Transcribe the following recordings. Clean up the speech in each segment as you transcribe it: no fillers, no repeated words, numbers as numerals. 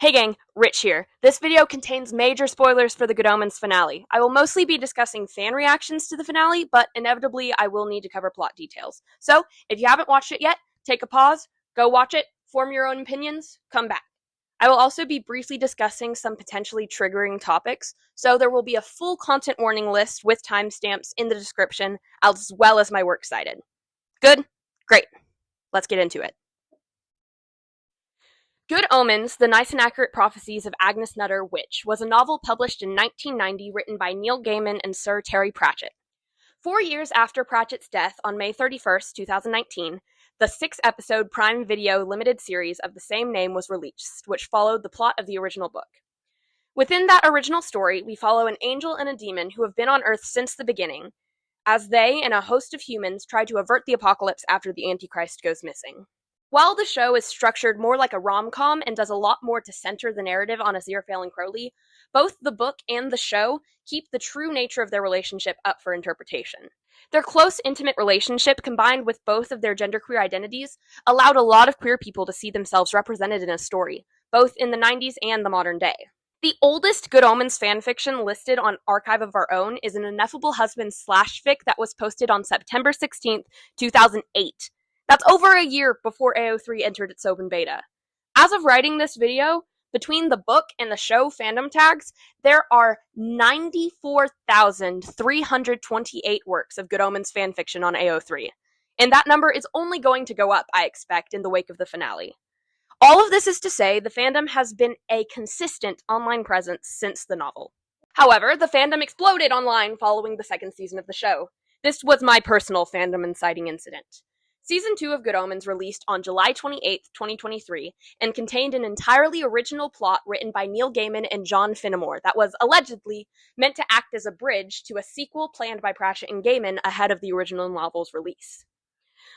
Hey gang, Rich here. This video contains major spoilers for the Good Omens finale. I will mostly be discussing fan reactions to the finale, but inevitably I will need to cover plot details. So, if you haven't watched it yet, take a pause, go watch it, form your own opinions, come back. I will also be briefly discussing some potentially triggering topics, so there will be a full content warning list with timestamps in the description, as well as my works cited. Good? Great. Let's get into it. Good Omens, The Nice and Accurate Prophecies of Agnes Nutter, Witch, was a novel published in 1990 written by Neil Gaiman and Sir Terry Pratchett. 4 years after Pratchett's death on May 31st, 2019, the 6-episode Prime Video limited series of the same name was released, which followed the plot of the original book. Within that original story, we follow an angel and a demon who have been on Earth since the beginning, as they and a host of humans try to avert the apocalypse after the Antichrist goes missing. While the show is structured more like a rom-com and does a lot more to center the narrative on Aziraphale and Crowley, both the book and the show keep the true nature of their relationship up for interpretation. Their close, intimate relationship, combined with both of their genderqueer identities, allowed a lot of queer people to see themselves represented in a story, both in the 90s and the modern day. The oldest Good Omens fanfiction listed on Archive of Our Own is an Ineffable Husband /fic that was posted on September 16th, 2008. That's over a year before AO3 entered its open beta. As of writing this video, between the book and the show fandom tags, there are 94,328 works of Good Omens fanfiction on AO3. And that number is only going to go up, I expect, in the wake of the finale. All of this is to say, the fandom has been a consistent online presence since the novel. However, the fandom exploded online following the second season of the show. This was my personal fandom inciting incident. Season 2 of Good Omens released on July 28, 2023, and contained an entirely original plot written by Neil Gaiman and John Finnemore that was allegedly meant to act as a bridge to a sequel planned by Pratchett and Gaiman ahead of the original novel's release.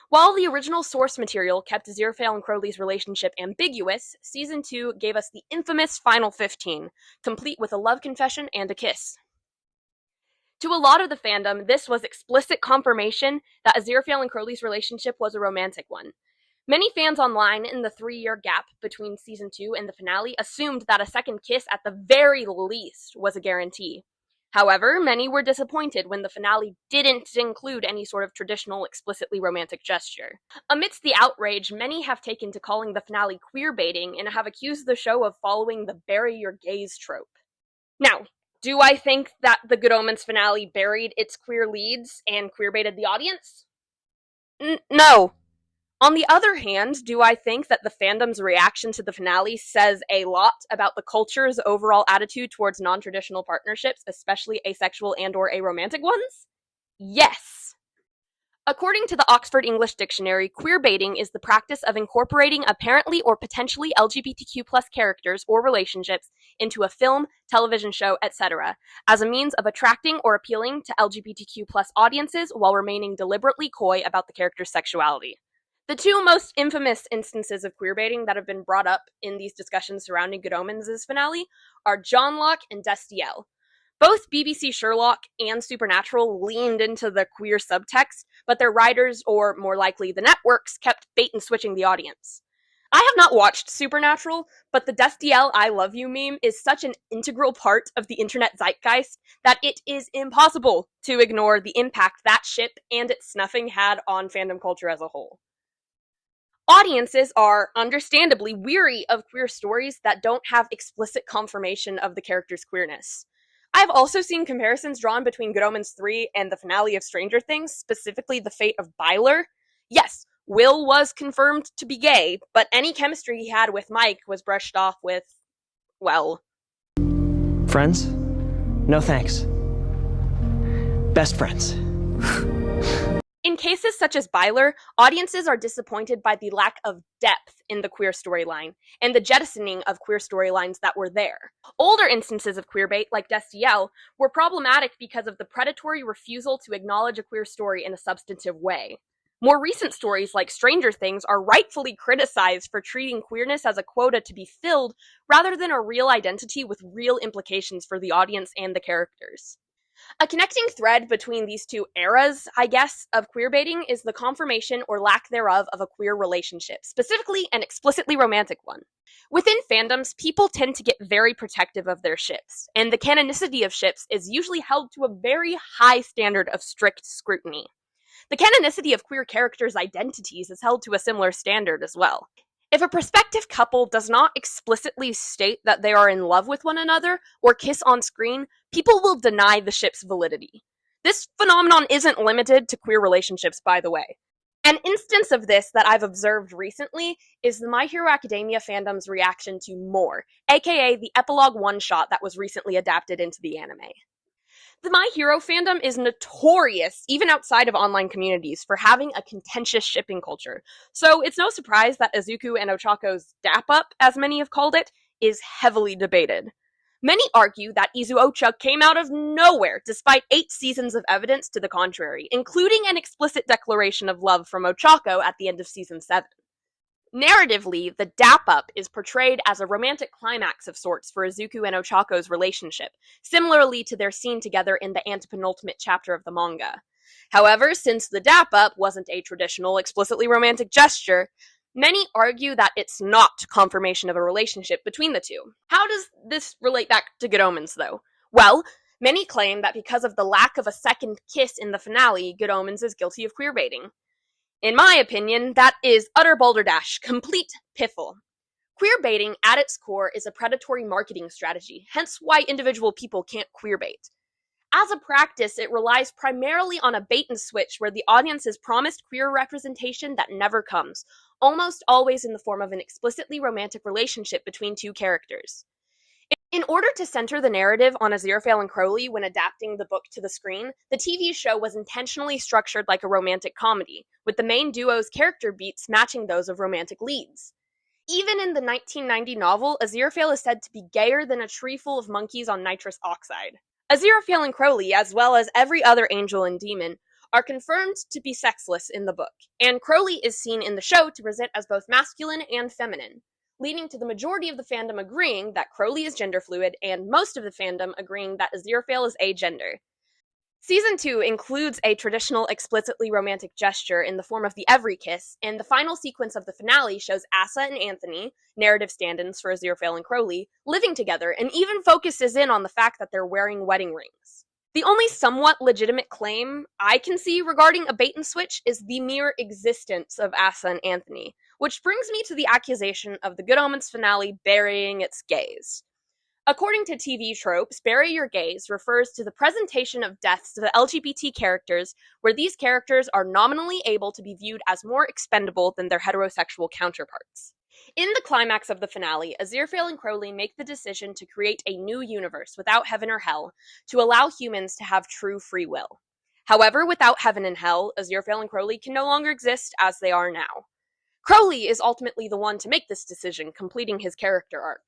While the original source material kept Aziraphale and Crowley's relationship ambiguous, Season 2 gave us the infamous Final 15, complete with a love confession and a kiss. To a lot of the fandom, this was explicit confirmation that Aziraphale and Crowley's relationship was a romantic one. Many fans online, in the 3-year gap between Season 2 and the finale, assumed that a second kiss at the very least was a guarantee. However, many were disappointed when the finale didn't include any sort of traditional, explicitly romantic gesture. Amidst the outrage, many have taken to calling the finale queerbaiting and have accused the show of following the bury your gays trope. Now, do I think that the Good Omens finale buried its queer leads and queerbaited the audience? No. On the other hand, do I think that the fandom's reaction to the finale says a lot about the culture's overall attitude towards non-traditional partnerships, especially asexual and/or aromantic ones? Yes. According to the Oxford English Dictionary, queerbaiting is the practice of incorporating apparently or potentially LGBTQ+ characters or relationships into a film, television show, etc., as a means of attracting or appealing to LGBTQ+ audiences while remaining deliberately coy about the character's sexuality. The two most infamous instances of queerbaiting that have been brought up in these discussions surrounding Good Omens' finale are Johnlock and Destiel. Both BBC Sherlock and Supernatural leaned into the queer subtext, but their writers, or more likely the networks, kept bait and switching the audience. I have not watched Supernatural, but the Destiel I love you meme is such an integral part of the internet zeitgeist that it is impossible to ignore the impact that ship and its snuffing had on fandom culture as a whole. Audiences are understandably weary of queer stories that don't have explicit confirmation of the character's queerness. I've also seen comparisons drawn between Good Omens 3 and the finale of Stranger Things, specifically the fate of Byler. Yes, Will was confirmed to be gay, but any chemistry he had with Mike was brushed off with, well... Friends? No thanks. Best friends. In cases such as Byler, audiences are disappointed by the lack of depth in the queer storyline, and the jettisoning of queer storylines that were there. Older instances of queerbait, like Destiel, were problematic because of the predatory refusal to acknowledge a queer story in a substantive way. More recent stories, like Stranger Things, are rightfully criticized for treating queerness as a quota to be filled, rather than a real identity with real implications for the audience and the characters. A connecting thread between these two eras, I guess, of queerbaiting is the confirmation or lack thereof of a queer relationship, specifically an explicitly romantic one. Within fandoms, people tend to get very protective of their ships, and the canonicity of ships is usually held to a very high standard of strict scrutiny. The canonicity of queer characters' identities is held to a similar standard as well. If a prospective couple does not explicitly state that they are in love with one another or kiss on screen, people will deny the ship's validity. This phenomenon isn't limited to queer relationships, by the way. An instance of this that I've observed recently is the My Hero Academia fandom's reaction to More, aka the epilogue one-shot that was recently adapted into the anime. The My Hero fandom is notorious, even outside of online communities, for having a contentious shipping culture, so it's no surprise that Izuku and Ochako's dap-up, as many have called it, is heavily debated. Many argue that Izu-Ocha came out of nowhere, despite 8 seasons of evidence to the contrary, including an explicit declaration of love from Ochako at the end of Season 7. Narratively, the dap-up is portrayed as a romantic climax of sorts for Izuku and Ochako's relationship, similarly to their scene together in the antepenultimate chapter of the manga. However, since the dap-up wasn't a traditional, explicitly romantic gesture, many argue that it's not confirmation of a relationship between the two. How does this relate back to Good Omens, though? Well, many claim that because of the lack of a second kiss in the finale, Good Omens is guilty of queerbaiting. In my opinion, that is utter balderdash, complete piffle. Queerbaiting, at its core, is a predatory marketing strategy, hence why individual people can't queerbait. As a practice, it relies primarily on a bait and switch where the audience is promised queer representation that never comes, almost always in the form of an explicitly romantic relationship between two characters. In order to center the narrative on Aziraphale and Crowley when adapting the book to the screen, the TV show was intentionally structured like a romantic comedy, with the main duo's character beats matching those of romantic leads. Even in the 1990 novel, Aziraphale is said to be gayer than a tree full of monkeys on nitrous oxide. Aziraphale and Crowley, as well as every other angel and demon, are confirmed to be sexless in the book, and Crowley is seen in the show to present as both masculine and feminine, leading to the majority of the fandom agreeing that Crowley is gender fluid, and most of the fandom agreeing that Aziraphale is agender. Season 2 includes a traditional explicitly romantic gesture in the form of the Every Kiss, and the final sequence of the finale shows Asa and Anthony, narrative stand-ins for Aziraphale and Crowley, living together, and even focuses in on the fact that they're wearing wedding rings. The only somewhat legitimate claim I can see regarding a bait and switch is the mere existence of Asa and Anthony, which brings me to the accusation of the Good Omens finale burying its gays. According to TV Tropes, bury your gays refers to the presentation of deaths to the LGBT characters where these characters are nominally able to be viewed as more expendable than their heterosexual counterparts. In the climax of the finale, Aziraphale and Crowley make the decision to create a new universe without heaven or hell to allow humans to have true free will. However, without heaven and hell, Aziraphale and Crowley can no longer exist as they are now. Crowley is ultimately the one to make this decision, completing his character arc.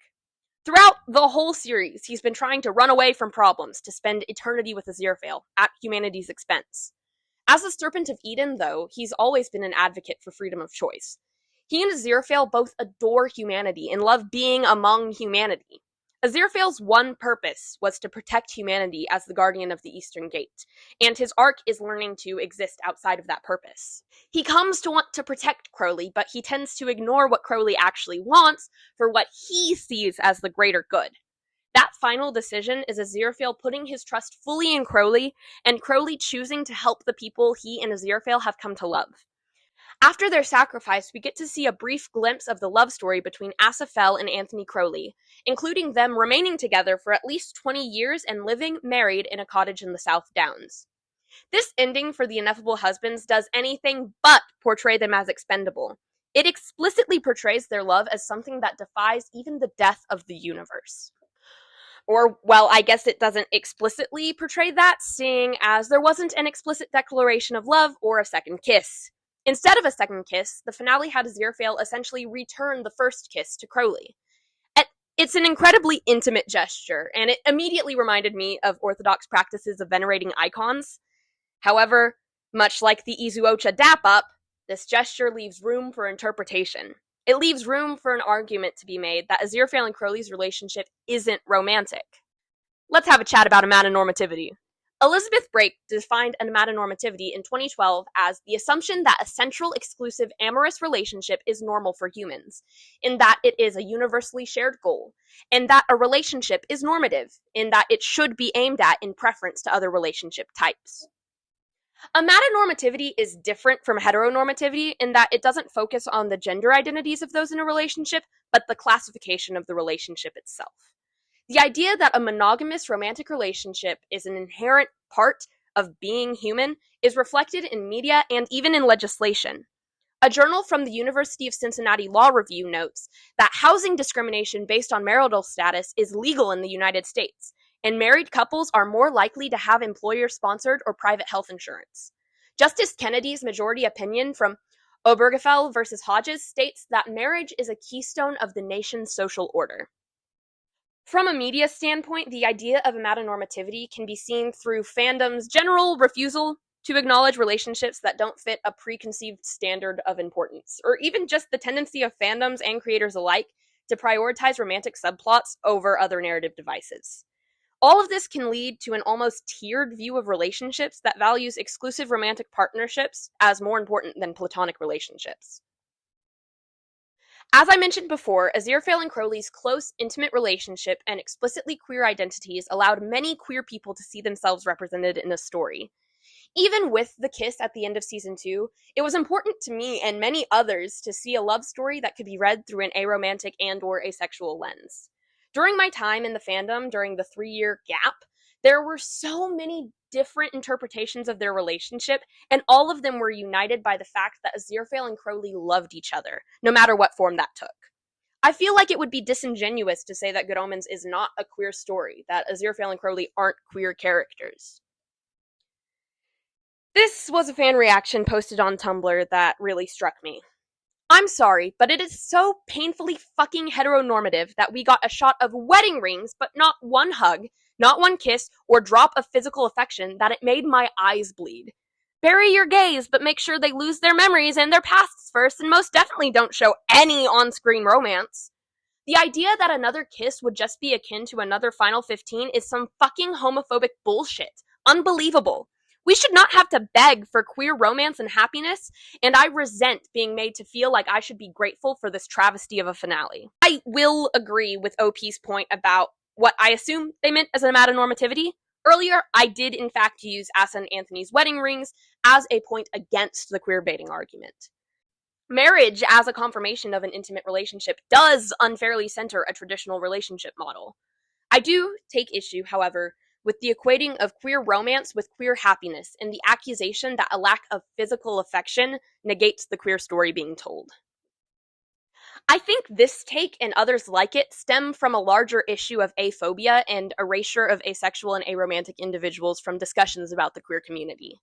Throughout the whole series, he's been trying to run away from problems to spend eternity with Aziraphale, at humanity's expense. As a Serpent of Eden, though, he's always been an advocate for freedom of choice. He and Aziraphale both adore humanity and love being among humanity. Aziraphale's one purpose was to protect humanity as the guardian of the Eastern Gate, and his arc is learning to exist outside of that purpose. He comes to want to protect Crowley, but he tends to ignore what Crowley actually wants for what he sees as the greater good. That final decision is Aziraphale putting his trust fully in Crowley, and Crowley choosing to help the people he and Aziraphale have come to love. After their sacrifice, we get to see a brief glimpse of the love story between Asafel and Anthony Crowley, including them remaining together for at least 20 years and living married in a cottage in the South Downs. This ending for the ineffable husbands does anything but portray them as expendable. It explicitly portrays their love as something that defies even the death of the universe. Or, well, I guess it doesn't explicitly portray that, seeing as there wasn't an explicit declaration of love or a second kiss. Instead of a second kiss, the finale had Aziraphale essentially return the first kiss to Crowley. It's an incredibly intimate gesture, and it immediately reminded me of Orthodox practices of venerating icons. However, much like the Izu-Ocha dap-up, this gesture leaves room for interpretation. It leaves room for an argument to be made that Aziraphale and Crowley's relationship isn't romantic. Let's have a chat about Amatonormativity. Elizabeth Brake defined amatonormativity in 2012 as the assumption that a central, exclusive, amorous relationship is normal for humans, in that it is a universally shared goal, and that a relationship is normative, in that it should be aimed at in preference to other relationship types. Amatonormativity is different from heteronormativity in that it doesn't focus on the gender identities of those in a relationship, but the classification of the relationship itself. The idea that a monogamous romantic relationship is an inherent part of being human is reflected in media and even in legislation. A journal from the University of Cincinnati Law Review notes that housing discrimination based on marital status is legal in the United States, and married couples are more likely to have employer-sponsored or private health insurance. Justice Kennedy's majority opinion from Obergefell versus Hodges states that marriage is a keystone of the nation's social order. From a media standpoint, the idea of amatonormativity can be seen through fandom's general refusal to acknowledge relationships that don't fit a preconceived standard of importance, or even just the tendency of fandoms and creators alike to prioritize romantic subplots over other narrative devices. All of this can lead to an almost tiered view of relationships that values exclusive romantic partnerships as more important than platonic relationships. As I mentioned before, Aziraphale and Crowley's close, intimate relationship and explicitly queer identities allowed many queer people to see themselves represented in a story. Even with the kiss at the end of Season 2, it was important to me and many others to see a love story that could be read through an aromantic and/or asexual lens. During my time in the fandom, during the 3-year gap, there were so many different interpretations of their relationship, and all of them were united by the fact that Aziraphale and Crowley loved each other, no matter what form that took. I feel like it would be disingenuous to say that Good Omens is not a queer story, that Aziraphale and Crowley aren't queer characters. This was a fan reaction posted on Tumblr that really struck me. I'm sorry, but it is so painfully fucking heteronormative that we got a shot of wedding rings, but not one hug, not one kiss, or drop of physical affection that it made my eyes bleed. Bury your gays, but make sure they lose their memories and their pasts first, and most definitely don't show any on-screen romance. The idea that another kiss would just be akin to another Final 15 is some fucking homophobic bullshit. Unbelievable. We should not have to beg for queer romance and happiness, and I resent being made to feel like I should be grateful for this travesty of a finale. I will agree with OP's point about what I assume they meant as amatonormativity. Earlier, I did in fact use Asa and Anthony's wedding rings as a point against the queerbaiting argument. Marriage as a confirmation of an intimate relationship does unfairly center a traditional relationship model. I do take issue, however, with the equating of queer romance with queer happiness and the accusation that a lack of physical affection negates the queer story being told. I think this take and others like it stem from a larger issue of aphobia and erasure of asexual and aromantic individuals from discussions about the queer community.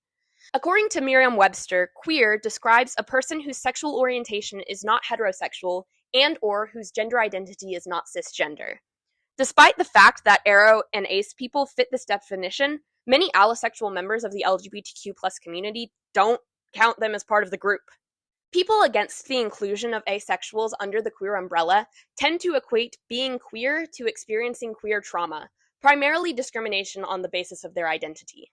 According to Merriam-Webster, queer describes a person whose sexual orientation is not heterosexual and/or whose gender identity is not cisgender. Despite the fact that aro and ace people fit this definition, many allosexual members of the LGBTQ+ community don't count them as part of the group. People against the inclusion of asexuals under the queer umbrella tend to equate being queer to experiencing queer trauma, primarily discrimination on the basis of their identity.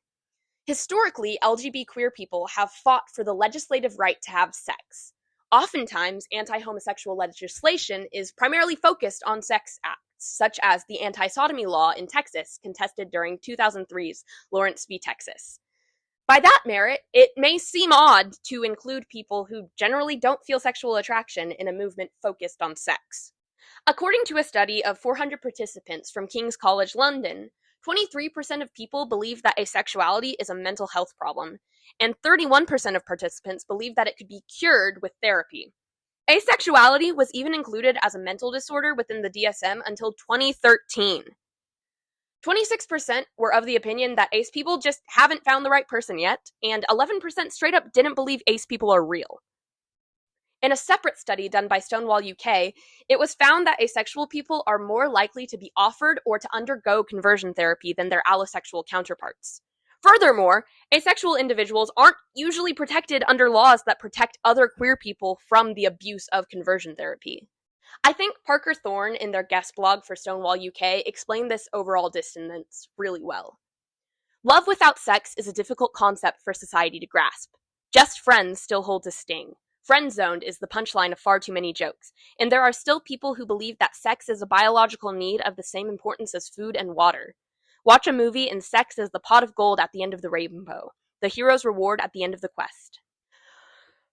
Historically, LGBT queer people have fought for the legislative right to have sex. Oftentimes, anti-homosexual legislation is primarily focused on sex acts, such as the anti-sodomy law in Texas contested during 2003's Lawrence v. Texas. By that merit, it may seem odd to include people who generally don't feel sexual attraction in a movement focused on sex. According to a study of 400 participants from King's College London, 23% of people believe that asexuality is a mental health problem, and 31% of participants believe that it could be cured with therapy. Asexuality was even included as a mental disorder within the DSM until 2013. 26% were of the opinion that ace people just haven't found the right person yet, and 11% straight up didn't believe ace people are real. In a separate study done by Stonewall UK, it was found that asexual people are more likely to be offered or to undergo conversion therapy than their allosexual counterparts. Furthermore, asexual individuals aren't usually protected under laws that protect other queer people from the abuse of conversion therapy. I think Parker Thorne, in their guest blog for Stonewall UK, explained this overall dissonance really well. Love without sex is a difficult concept for society to grasp. Just friends still holds a sting. Friend-zoned is the punchline of far too many jokes, and there are still people who believe that sex is a biological need of the same importance as food and water. Watch a movie and sex is the pot of gold at the end of the rainbow, the hero's reward at the end of the quest.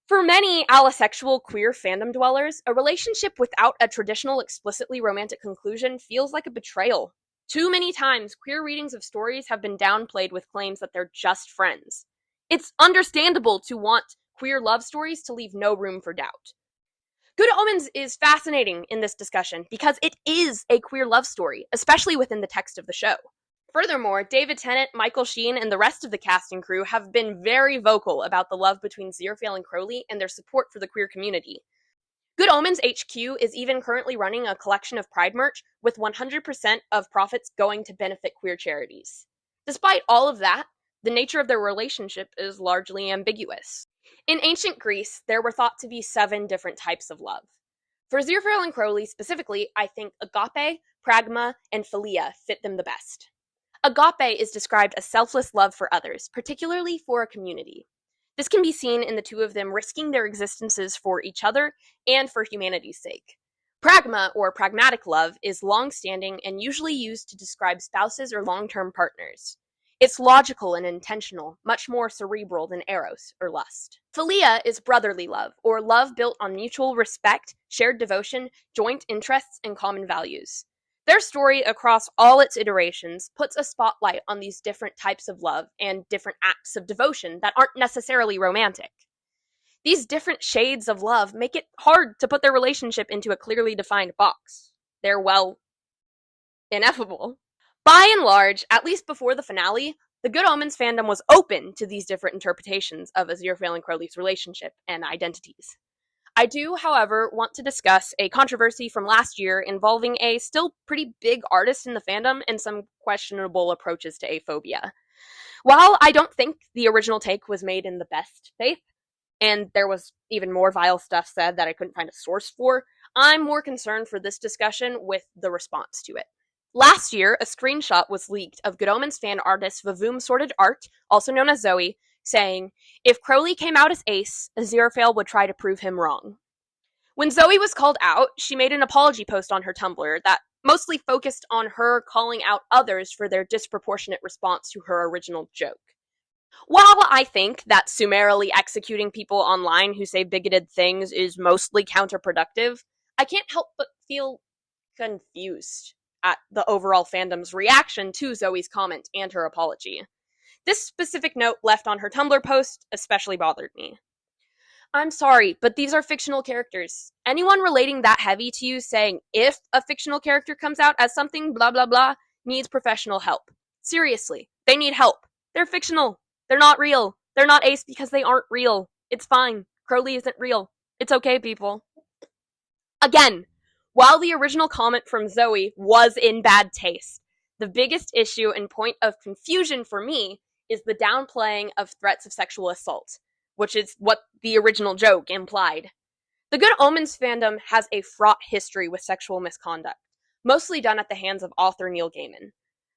For many allosexual queer fandom dwellers, a relationship without a traditional explicitly romantic conclusion feels like a betrayal. Too many times, queer readings of stories have been downplayed with claims that they're just friends. It's understandable to want queer love stories to leave no room for doubt. Good Omens is fascinating in this discussion because it is a queer love story, especially within the text of the show. Furthermore, David Tennant, Michael Sheen, and the rest of the cast and crew have been very vocal about the love between Aziraphale and Crowley and their support for the queer community. Good Omens HQ is even currently running a collection of Pride merch, with 100% of profits going to benefit queer charities. Despite all of that, the nature of their relationship is largely ambiguous. In ancient Greece, there were thought to be 7 different types of love. For Aziraphale and Crowley specifically, I think agape, pragma, and philia fit them the best. Agape is described as selfless love for others, particularly for a community. This can be seen in the two of them risking their existences for each other and for humanity's sake. Pragma, or pragmatic love, is long-standing and usually used to describe spouses or long-term partners. It's logical and intentional, much more cerebral than eros, or lust. Philia is brotherly love, or love built on mutual respect, shared devotion, joint interests, and common values. Their story, across all its iterations, puts a spotlight on these different types of love and different acts of devotion that aren't necessarily romantic. These different shades of love make it hard to put their relationship into a clearly defined box. They're, well, ineffable. By and large, at least before the finale, the Good Omens fandom was open to these different interpretations of Aziraphale and Crowley's relationship and identities. I do, however, want to discuss a controversy from last year involving a still pretty big artist in the fandom and some questionable approaches to Aphobia. While I don't think the original take was made in the best faith, and there was even more vile stuff said that I couldn't find a source for, I'm more concerned for this discussion with the response to it. Last year, a screenshot was leaked of Good Omens fan artist Vavoom-Sorted-Art, also known as Zoe, saying, "If Crowley came out as Ace, Aziraphale would try to prove him wrong." When Zoe was called out, she made an apology post on her Tumblr that mostly focused on her calling out others for their disproportionate response to her original joke. While I think that summarily executing people online who say bigoted things is mostly counterproductive, I can't help but feel confused at the overall fandom's reaction to Zoe's comment and her apology. This specific note left on her Tumblr post especially bothered me. I'm sorry, but these are fictional characters. Anyone relating that heavy to you saying if a fictional character comes out as something blah blah blah needs professional help. Seriously, they need help. They're fictional. They're not real. They're not Ace because they aren't real. It's fine. Crowley isn't real. It's okay, people. Again, while the original comment from Zoe was in bad taste, the biggest issue and point of confusion for me is the downplaying of threats of sexual assault, which is what the original joke implied. The Good Omens fandom has a fraught history with sexual misconduct, mostly done at the hands of author Neil Gaiman.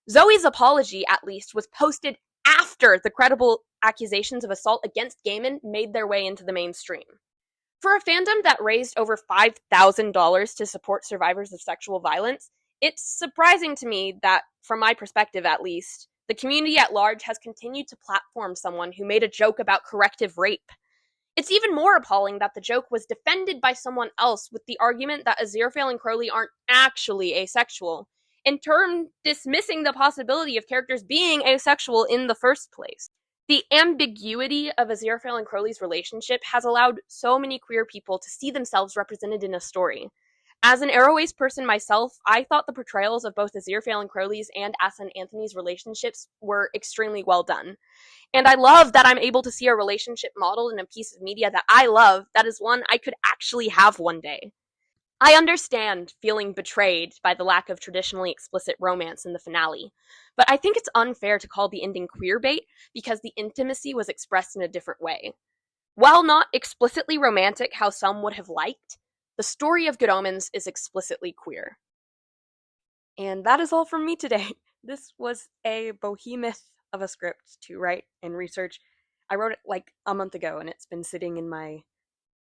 Zoe's apology, at least, was posted after the credible accusations of assault against Gaiman made their way into the mainstream. For a fandom that raised over $5,000 to support survivors of sexual violence, it's surprising to me that, from my perspective at least, the community at large has continued to platform someone who made a joke about corrective rape. It's even more appalling that the joke was defended by someone else with the argument that Aziraphale and Crowley aren't actually asexual, in turn dismissing the possibility of characters being asexual in the first place. The ambiguity of Aziraphale and Crowley's relationship has allowed so many queer people to see themselves represented in a story. As an Arrow-Ace person myself, I thought the portrayals of both Aziraphale and Crowley's and Asa and Anthony's relationships were extremely well done. And I love that I'm able to see a relationship modeled in a piece of media that I love, that is one I could actually have one day. I understand feeling betrayed by the lack of traditionally explicit romance in the finale, but I think it's unfair to call the ending queerbait because the intimacy was expressed in a different way. While not explicitly romantic how some would have liked, the story of Good Omens is explicitly queer. And that is all from me today. This was a behemoth of a script to write and research. I wrote it like a month ago and it's been sitting in my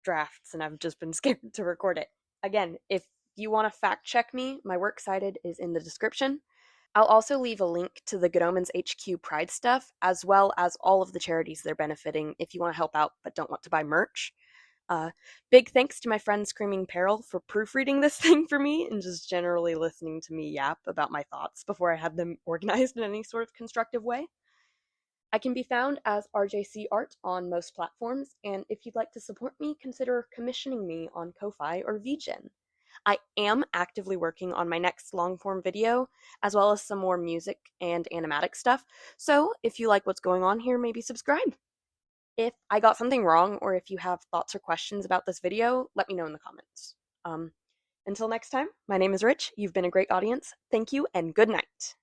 drafts and I've just been scared to record it. Again, if you want to fact check me, my work cited is in the description. I'll also leave a link to the Good Omens HQ Pride stuff, as well as all of the charities they're benefiting if you want to help out but don't want to buy merch. Big thanks to my friend Screaming Peril for proofreading this thing for me and just generally listening to me yap about my thoughts before I had them organized in any sort of constructive way. I can be found as RJC Art on most platforms, and if you'd like to support me, consider commissioning me on Ko-Fi or VGen. I am actively working on my next long-form video, as well as some more music and animatic stuff, so if you like what's going on here, maybe subscribe. If I got something wrong, or if you have thoughts or questions about this video, let me know in the comments. Until next time, my name is Rich, you've been a great audience, thank you, and good night.